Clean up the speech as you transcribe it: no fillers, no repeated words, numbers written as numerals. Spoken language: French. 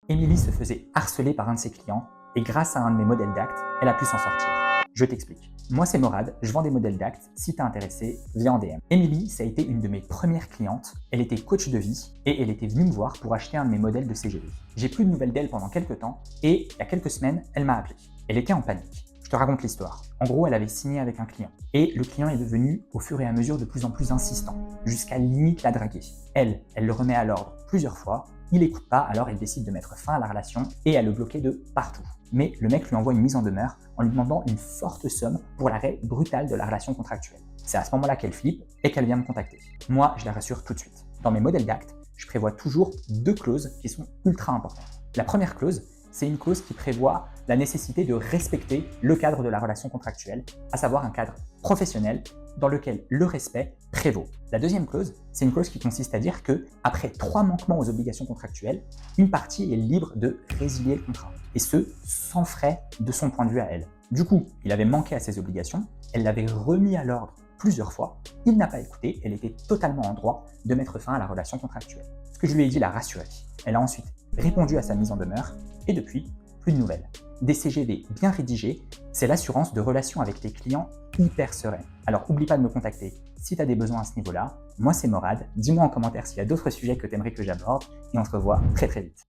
Émilie se faisait harceler par un de ses clients et grâce à un de mes modèles d'actes, elle a pu s'en sortir. Je t'explique. Moi, c'est Morad, je vends des modèles d'actes. Si t'es intéressé, viens en DM. Émilie, ça a été une de mes premières clientes. Elle était coach de vie et elle était venue me voir pour acheter un de mes modèles de CGV. J'ai plus de nouvelles d'elle pendant quelques temps et il y a quelques semaines, elle m'a appelé. Elle était en panique. Je te raconte l'histoire. En gros, elle avait signé avec un client et le client est devenu au fur et à mesure de plus en plus insistant, jusqu'à limite la draguer. Elle le remet à l'ordre plusieurs fois. Il n'écoute pas, alors elle décide de mettre fin à la relation et à le bloquer de partout. Mais le mec lui envoie une mise en demeure en lui demandant une forte somme pour l'arrêt brutal de la relation contractuelle. C'est à ce moment-là qu'elle flippe et qu'elle vient me contacter. Moi, je la rassure tout de suite. Dans mes modèles d'actes, je prévois toujours 2 clauses qui sont ultra importantes. La première clause, c'est une clause qui prévoit la nécessité de respecter le cadre de la relation contractuelle, à savoir un cadre professionnel dans lequel le respect prévaut. La deuxième clause, c'est une clause qui consiste à dire que, après 3 manquements aux obligations contractuelles, une partie est libre de résilier le contrat, et ce, sans frais de son point de vue à elle. Du coup, il avait manqué à ses obligations, elle l'avait remis à l'ordre plusieurs fois, il n'a pas écouté, elle était totalement en droit de mettre fin à la relation contractuelle. Ce que je lui ai dit l'a rassurée. Elle a ensuite répondu à sa mise en demeure, et depuis, plus de nouvelles. Des CGV bien rédigés, c'est l'assurance de relations avec tes clients hyper sereines. Alors oublie pas de me contacter si tu as des besoins à ce niveau-là. Moi c'est Morad, dis-moi en commentaire s'il y a d'autres sujets que tu aimerais que j'aborde et on se revoit très vite.